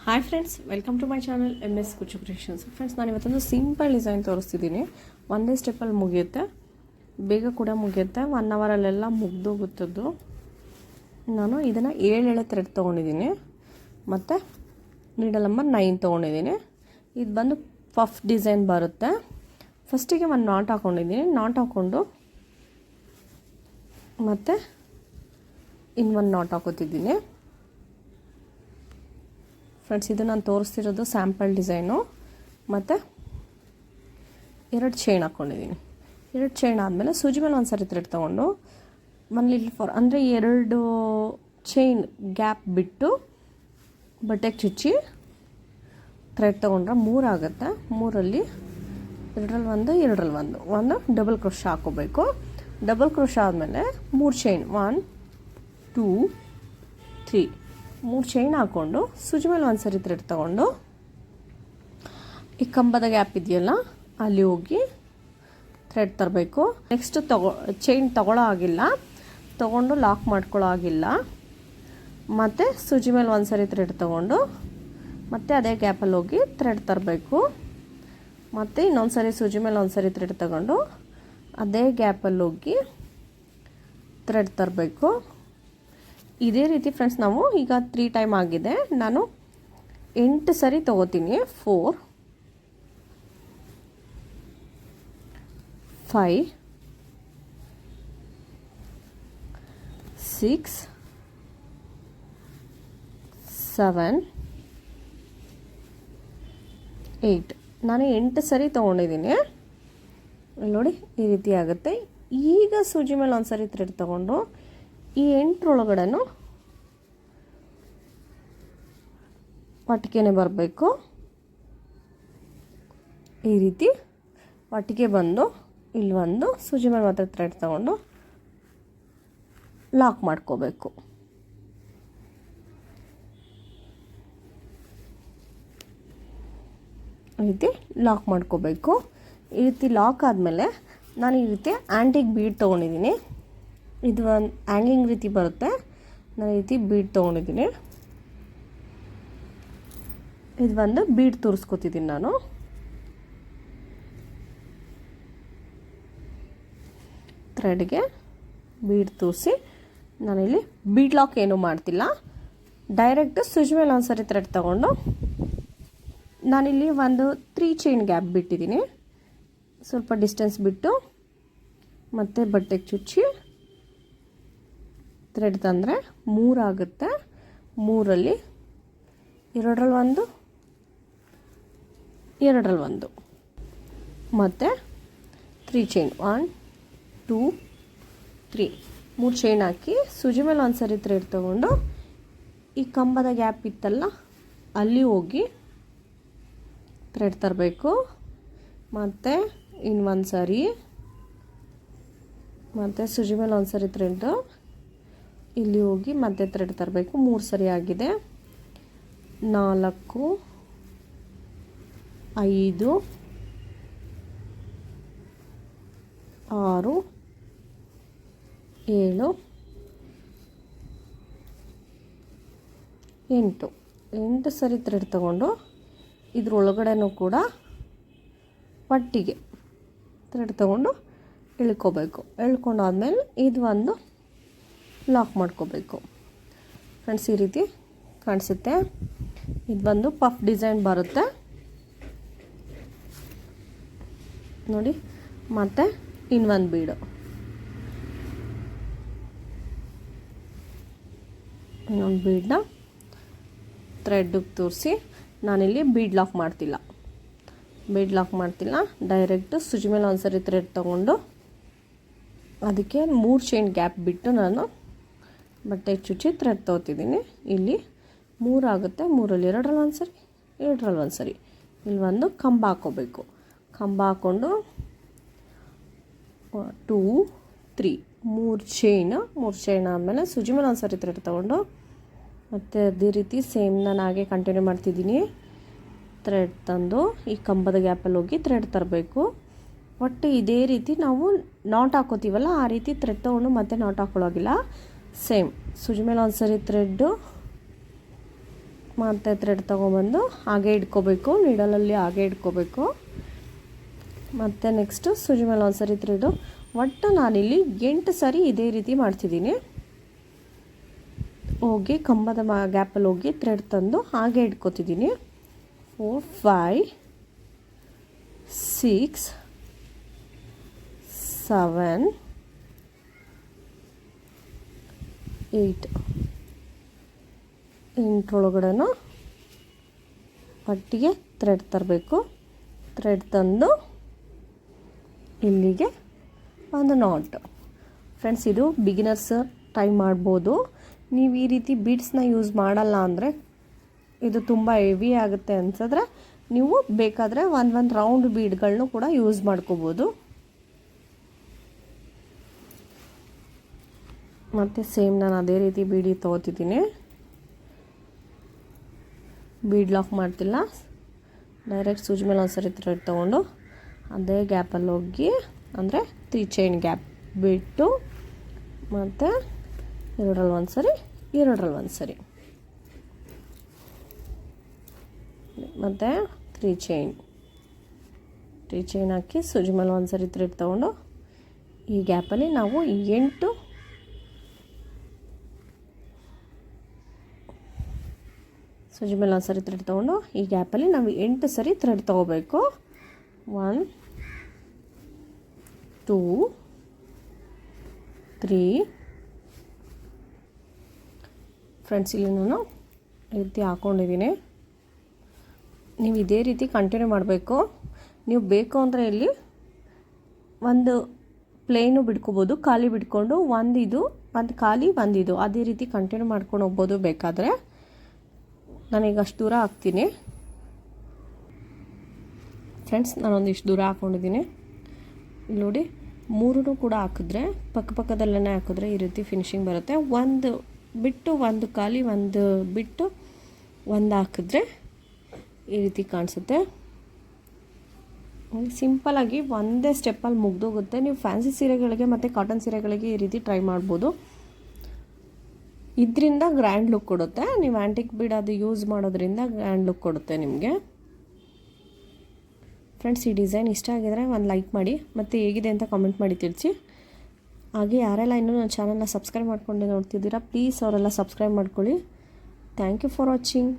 Hi friends, welcome to my channel MS Kuchchu creations. Friends, ನಾನು ಇವತ್ತೊಂದು simple design ತೋರಿಸ್ತಿದ್ದೀನಿ. ಒಂದೇ ಸ್ಟೆಪ್ಪಲ್ಲಿ ಮುಗಿಯುತ್ತೆ, ಬೇಗ ಕೂಡ ಮುಗಿಯುತ್ತೆ. 1 ಅವರಲ್ಲೆಲ್ಲ ಮುಗ್ದೋಗುತ್ತದ್ದು. ನಾನು ಇದನ್ನು 7 ಥ್ರೆಡ್ ತೊಗೊಂಡಿದ್ದೀನಿ ಮತ್ತು ನೀಡಲ್ ನಂಬರ್ 9 ತೊಗೊಂಡಿದ್ದೀನಿ. ಇದು ಬಂದು ಪಫ್ ಡಿಸೈನ್ ಬರುತ್ತೆ. ಫಸ್ಟಿಗೆ ಒಂದು ನಾಟ್ ಹಾಕ್ಕೊಂಡಿದ್ದೀನಿ. ನಾಟ್ ಹಾಕ್ಕೊಂಡು ಮತ್ತು ಇನ್ನೊಂದು ನಾಟ್ ಹಾಕೋತಿದ್ದೀನಿ. ಫ್ರೆಂಡ್ಸ್, ಇದು ನಾನು ತೋರಿಸ್ತಿರೋದು ಸ್ಯಾಂಪಲ್ ಡಿಸೈನು. ಮತ್ತು 2 ಚೈನ್ ಹಾಕ್ಕೊಂಡಿದ್ದೀನಿ. 2 ಚೈನ್ ಆದಮೇಲೆ ಸೂಜಿ ಮೇಲೆ ಒಂದು ಸರಿ ಥ್ರೆಡ್ ತೊಗೊಂಡು ಒಂದು ಲಿಟಲ್ ಫಾರ್ ಅಂದರೆ 2 ಚೈನ್ ಗ್ಯಾಪ್ ಬಿಟ್ಟು ಬಟ್ಟೆಗೆ ಚುಚ್ಚಿ ಥ್ರೆಡ್ ತೊಗೊಂಡ್ರೆ 3 ಆಗುತ್ತೆ. 3ರಲ್ಲಿ 2ರಲ್ಲಿ ಒಂದು ಡಬಲ್ ಕ್ರೋಶ್ ಹಾಕೋಬೇಕು. ಡಬಲ್ ಕ್ರೋಶ್ ಆದಮೇಲೆ 3 ಚೈನ್ 1 2 3 3 ಚೈನ್ ಹಾಕ್ಕೊಂಡು ಸೂಜಿ ಮೇಲೆ ಒಂದು ಸರಿ ಥ್ರೆಡ್ ತೊಗೊಂಡು ಈ ಕಂಬದ ಗ್ಯಾಪ್ ಇದೆಯಲ್ಲ ಅಲ್ಲಿ ಹೋಗಿ ಥ್ರೆಡ್ ತರಬೇಕು. ನೆಕ್ಸ್ಟ್ ಚೈನ್ ತೊಗೊಳ್ಳೋ ಆಗಿಲ್ಲ, ತೊಗೊಂಡು ಲಾಕ್ ಮಾಡ್ಕೊಳ್ಳೋ ಆಗಿಲ್ಲ. ಮತ್ತು ಸೂಜಿ ಮೇಲೆ ಒಂದು ಸರಿ ಥ್ರೆಡ್ ತೊಗೊಂಡು ಮತ್ತು ಅದೇ ಗ್ಯಾಪಲ್ಲಿ ಹೋಗಿ ಥ್ರೆಡ್ ತರಬೇಕು. ಮತ್ತು ಇನ್ನೊಂದು ಸರಿ ಸೂಜಿ ಮೇಲೆ ಒಂದು ಸರಿ ಥ್ರೆಡ್ ತೊಗೊಂಡು ಅದೇ ಗ್ಯಾಪಲ್ಲಿ ಹೋಗಿ ಥ್ರೆಡ್ ತರಬೇಕು. ಇದೇ ರೀತಿ ಫ್ರೆಂಡ್ಸ್ ನಾವು ಈಗ 3 ಟೈಮ್ ಆಗಿದೆ. ನಾನು 8 ಸರಿ ತೊಗೋತೀನಿ. 4 5 6 7 8 ನಾನು 8 ಸರಿ ತೊಗೊಂಡಿದ್ದೀನಿ. ನೋಡಿ, ಈ ರೀತಿ ಆಗುತ್ತೆ. ಈಗ ಸೂಜಿ ಮೇಲೆ ಒಂದು ಸರಿ ಥ್ರೆಡ್ ತೊಗೊಂಡು ಈ 8ರೊಳಗಡೆನೂ ಒಟ್ಟಿಗೆ ಬರಬೇಕು. ಈ ರೀತಿ ಒಟ್ಟಿಗೆ ಬಂದು ಇಲ್ಲಿ ಒಂದು ಸೂಜಿ ಮೇಲೆ ಮಾತ್ರ ಥ್ರೆಡ್ ತೊಗೊಂಡು ಲಾಕ್ ಮಾಡ್ಕೋಬೇಕು. ಈ ರೀತಿ ಲಾಕ್ ಮಾಡ್ಕೋಬೇಕು. ಈ ರೀತಿ ಲಾಕ್ ಆದಮೇಲೆ ನಾನು ಈ ರೀತಿ ಆ್ಯಂಟಿಕ್ ಬೀಡ್ ತೊಗೊಂಡಿದ್ದೀನಿ. ಇದು ಒಂದು ಹ್ಯಾಂಗಿಂಗ್ ರೀತಿ ಬರುತ್ತೆ. ನಾನು ಈ ರೀತಿ ಬೀಡ್ ತೊಗೊಂಡಿದ್ದೀನಿ. ಇದು ಒಂದು ಬೀಡ್ ತೋರಿಸ್ಕೊತಿದ್ದೀನಿ ನಾನು. ಥ್ರೆಡ್ಗೆ ಬೀಡ್ ತೋರಿಸಿ ನಾನಿಲ್ಲಿ ಬೀಡ್ ಲಾಕ್ ಏನೂ ಮಾಡ್ತಿಲ್ಲ. ಡೈರೆಕ್ಟ್ ಸೂಜಿ ಮೇಲೆ ಒಂದು ಸರಿ ಥ್ರೆಡ್ ತೊಗೊಂಡು ನಾನಿಲ್ಲಿ ಒಂದು 3 ಚೈನ್ ಗ್ಯಾಪ್ ಬಿಟ್ಟಿದ್ದೀನಿ. ಸ್ವಲ್ಪ ಡಿಸ್ಟೆನ್ಸ್ ಬಿಟ್ಟು ಮತ್ತು ಬಟ್ಟೆಗೆ ಚುಚ್ಚಿ ಥ್ರೆಡ್ ತಂದರೆ 3 ಆಗುತ್ತೆ. 3ರಲ್ಲಿ 2ರಲ್ಲಿ 1 ಮತ್ತು 3 ಚೈನ್ 1 2 3 3 ಚೈನ್ ಹಾಕಿ ಸೂಜಿ ಮೇಲೆ ಒಂದು ಸರಿ ಥ್ರೆಡ್ ತೊಗೊಂಡು ಈ ಕಂಬದ ಗ್ಯಾಪ್ ಇತ್ತಲ್ಲ ಅಲ್ಲಿ ಹೋಗಿ ಥ್ರೆಡ್ ತರಬೇಕು. ಮತ್ತು ಇನ್ನೊಂದು ಸರಿ ಮತ್ತು ಸೂಜಿ ಮೇಲೆ ಒಂದು ಸರಿ ಥ್ರೆಡ್ ಇಲ್ಲಿ ಹೋಗಿ ಮತ್ತೆ ಥ್ರೆಡ್ ತರಬೇಕು. 3 ಸರಿ ಆಗಿದೆ. 4 5 6 7 8 ಸರಿ ಥ್ರೆಡ್ ತಗೊಂಡು ಇದ್ರೊಳಗಡೆನೂ ಕೂಡ ಒಟ್ಟಿಗೆ ಥ್ರೆಡ್ ತಗೊಂಡು ಎಳ್ಕೋಬೇಕು. ಎಳ್ಕೊಂಡಾದ್ಮೇಲೆ ಇದು ಒಂದು ಲಾಕ್ ಮಾಡ್ಕೋಬೇಕು. ಫ್ರೆಂಡ್ಸ್, ಈ ರೀತಿ ಕಾಣಿಸುತ್ತೆ. ಇದು ಬಂದು ಪಫ್ ಡಿಸೈನ್ ಬರುತ್ತೆ ನೋಡಿ. ಮತ್ತು ಇನ್ನೊಂದು ಬೀಡು, ಇನ್ನೊಂದು ಬೀಡನ್ನ ಥ್ರೆಡ್ಗೆ ತೋರಿಸಿ ನಾನಿಲ್ಲಿ ಬೀಡ್ ಲಾಕ್ ಮಾಡ್ತಿಲ್ಲ. ಡೈರೆಕ್ಟು ಸೂಜಿ ಮೇಲೆ ಒಂದು ಸರಿ ಥ್ರೆಡ್ ತೊಗೊಂಡು ಅದಕ್ಕೆ 3 ಚೈನ್ ಗ್ಯಾಪ್ ಬಿಟ್ಟು ನಾನು ಬಟ್ಟೆ ಚುಚ್ಚಿ ಥ್ರೆಡ್ ತೊಗೊತಿದ್ದೀನಿ. ಇಲ್ಲಿ 3 ಆಗುತ್ತೆ. 3ರಲ್ಲಿ 2ರಲ್ಲಿ 1 ಸರಿ ಇಲ್ಲಿ ಒಂದು ಕಂಬ ಹಾಕ್ಕೋಬೇಕು. ಕಂಬ ಹಾಕ್ಕೊಂಡು 2 3 3 ಚೈನ್ ಆದಮೇಲೆ ಸೂಜಿ ಮೇಲೆ ಒಂದು ಸರಿ ಥ್ರೆಡ್ ತೊಗೊಂಡು ಮತ್ತು ಅದೇ ರೀತಿ ಸೇಮ್ ನಾನು ಹಾಗೆ ಕಂಟಿನ್ಯೂ ಮಾಡ್ತಿದ್ದೀನಿ. ಥ್ರೆಡ್ ತಂದು ಈ ಕಂಬದ ಗ್ಯಾಪಲ್ಲಿ ಹೋಗಿ ಥ್ರೆಡ್ ತರಬೇಕು. ಒಟ್ಟು ಇದೇ ರೀತಿ ನಾವು ನಾಟ್ ಹಾಕೋತೀವಲ್ಲ ಆ ರೀತಿ ಥ್ರೆಡ್ ತೊಗೊಂಡು ಮತ್ತೆ ನಾಟ್ ಹಾಕೊಳ್ಳೋಗಿಲ್ಲ. ಸೇಮ್ ಸೂಜಿ ಮೇಲೆ ಒಂದು ಸರಿ ಥ್ರೆಡ್ಡು ಮತ್ತು ಥ್ರೆಡ್ ತೊಗೊಬಂದು ಹಾಗೆ ಇಟ್ಕೋಬೇಕು, ನೀಡಲಲ್ಲಿ ಹಾಗೆ ಇಟ್ಕೋಬೇಕು. ಮತ್ತು ನೆಕ್ಸ್ಟು ಸೂಜಿ ಮೇಲೆ ಒಂದು ಸರಿ ಥ್ರೆಡು. ಒಟ್ಟು ನಾನಿಲ್ಲಿ 8 ಸರಿ ಇದೇ ರೀತಿ ಮಾಡ್ತಿದ್ದೀನಿ. ಹೋಗಿ ಕಂಬದ ಗ್ಯಾಪಲ್ಲಿ ಹೋಗಿ ಥ್ರೆಡ್ ತಂದು ಹಾಗೆ ಇಟ್ಕೋತಿದ್ದೀನಿ. 4 5 6 7 8 ಒಳಗಡೆನೂ ಒಟ್ಟಿಗೆ ಥ್ರೆಡ್ ತರಬೇಕು. ಥ್ರೆಡ್ ತಂದು ಇಲ್ಲಿಗೆ ಒಂದು ನಾಟ್. ಫ್ರೆಂಡ್ಸ್, ಇದು ಬಿಗಿನರ್ಸ್ ಟ್ರೈ ಮಾಡ್ಬೋದು. ನೀವು ಈ ರೀತಿ ಬೀಡ್ಸ್ನ ಯೂಸ್ ಮಾಡಲ್ಲ ಅಂದರೆ, ಇದು ತುಂಬ ಹೆವಿ ಆಗುತ್ತೆ ಅನ್ಸಿದ್ರೆ ನೀವು ಬೇಕಾದರೆ ಒಂದು ರೌಂಡ್ ಬೀಡ್ಗಳನ್ನೂ ಕೂಡ ಯೂಸ್ ಮಾಡ್ಕೋಬೋದು. ಮತ್ತು ಸೇಮ್ ನಾನು ಅದೇ ರೀತಿ ಬೀಡಿ ತೊಗೋತಿದ್ದೀನಿ. ಬೀಡ್ ಲಾಕ್ ಮಾಡ್ತಿಲ್ಲ, ಡೈರೆಕ್ಟ್ ಸೂಜಿ ಮೇಲೆ ಒಂದು ಸರಿ ಥ್ರೆಡ್ ತೊಗೊಂಡು ಅದೇ ಗ್ಯಾಪಲ್ಲಿ ಹೋಗಿ, ಅಂದರೆ 3 ಚೈನ್ ಗ್ಯಾಪ್ ಬಿಟ್ಟು ಮತ್ತು ಎರಡರಲ್ಲಿ ಒಂದು ಸರಿ, ಎರಡರಲ್ಲಿ ಒಂದು ಸರಿ, ಮತ್ತು 3 ಚೈನ್ ಹಾಕಿ ಸೂಜಿ ಮೇಲೆ ಒಂದು ಸರಿ ಥ್ರೆಡ್ ತೊಗೊಂಡು ಈ ಗ್ಯಾಪಲ್ಲಿ ನಾವು 8 ಸೂಜಿ ಮೇಲೆ ಒಂದು ಸರಿ ಥ್ರೆಡ್ ತೊಗೊಂಡು ಈ ಗ್ಯಾಪಲ್ಲಿ ನಾವು 8 ಸರಿ ಥ್ರೆಡ್ ತೊಗೋಬೇಕು. 1 2 3. ಫ್ರೆಂಡ್ಸ್, ಇಲ್ಲಿ ನಾನು ಈ ರೀತಿ ಹಾಕ್ಕೊಂಡಿದ್ದೀನಿ. ನೀವು ಇದೇ ರೀತಿ ಕಂಟಿನ್ಯೂ ಮಾಡಬೇಕು. ನೀವು ಬೇಕು ಅಂದರೆ ಇಲ್ಲಿ ಒಂದು ಪ್ಲೇನು ಬಿಡ್ಕೋಬೋದು, ಖಾಲಿ ಬಿಟ್ಕೊಂಡು ಒಂದು ಖಾಲಿ ಒಂದಿದು ಅದೇ ರೀತಿ ಕಂಟಿನ್ಯೂ ಮಾಡ್ಕೊಂಡು ಹೋಗ್ಬೋದು ಬೇಕಾದರೆ. ನಾನೀಗ ಅಷ್ಟು ದೂರ ಹಾಕ್ತೀನಿ. ಫ್ರೆಂಡ್ಸ್, ನಾನೊಂದಿಷ್ಟು ದೂರ ಹಾಕ್ಕೊಂಡಿದ್ದೀನಿ. ಇಲ್ಲಿ ನೋಡಿ, 3 ಕೂಡ ಹಾಕಿದ್ರೆ ಪಕ್ಕದಲ್ಲೇ ಹಾಕಿದ್ರೆ ಈ ರೀತಿ ಫಿನಿಶಿಂಗ್ ಬರುತ್ತೆ. ಒಂದು ಬಿಟ್ಟು ಒಂದು ಖಾಲಿ, ಒಂದು ಬಿಟ್ಟು ಒಂದು ಹಾಕಿದ್ರೆ ಈ ರೀತಿ ಕಾಣಿಸುತ್ತೆ. ಸಿಂಪಲಾಗಿ ಒಂದೇ ಸ್ಟೆಪ್ಪಲ್ಲಿ ಮುಗ್ದೋಗುತ್ತೆ. ನೀವು ಫ್ಯಾನ್ಸಿ ಸೀರೆಗಳಿಗೆ ಮತ್ತು ಕಾಟನ್ ಸೀರೆಗಳಿಗೆ ಈ ರೀತಿ ಟ್ರೈ ಮಾಡ್ಬೋದು. ಇದರಿಂದ ಗ್ರ್ಯಾಂಡ್ ಲುಕ್ ಕೊಡುತ್ತೆ. ನೀವು ಆ್ಯಂಟಿಕ್ ಬೀಡ್ ಅದು ಯೂಸ್ ಮಾಡೋದ್ರಿಂದ ಗ್ರ್ಯಾಂಡ್ ಲುಕ್ ಕೊಡುತ್ತೆ ನಿಮಗೆ. ಫ್ರೆಂಡ್ಸ್, ಈ ಡಿಸೈನ್ ಇಷ್ಟ ಆಗಿದರೆ ಒಂದು ಲೈಕ್ ಮಾಡಿ, ಮತ್ತು ಹೇಗಿದೆ ಅಂತ ಕಾಮೆಂಟ್ ಮಾಡಿ ತಿಳಿಸಿ. ಹಾಗೆ ಯಾರೆಲ್ಲ ಇನ್ನೂ ನನ್ನ ಚಾನಲ್ನ ಸಬ್ಸ್ಕ್ರೈಬ್ ಮಾಡ್ಕೊಂಡು ನೋಡ್ತಿದ್ದೀರಾ, ಪ್ಲೀಸ್ ಅವರೆಲ್ಲ ಸಬ್ಸ್ಕ್ರೈಬ್ ಮಾಡ್ಕೊಳ್ಳಿ. Thank you for watching.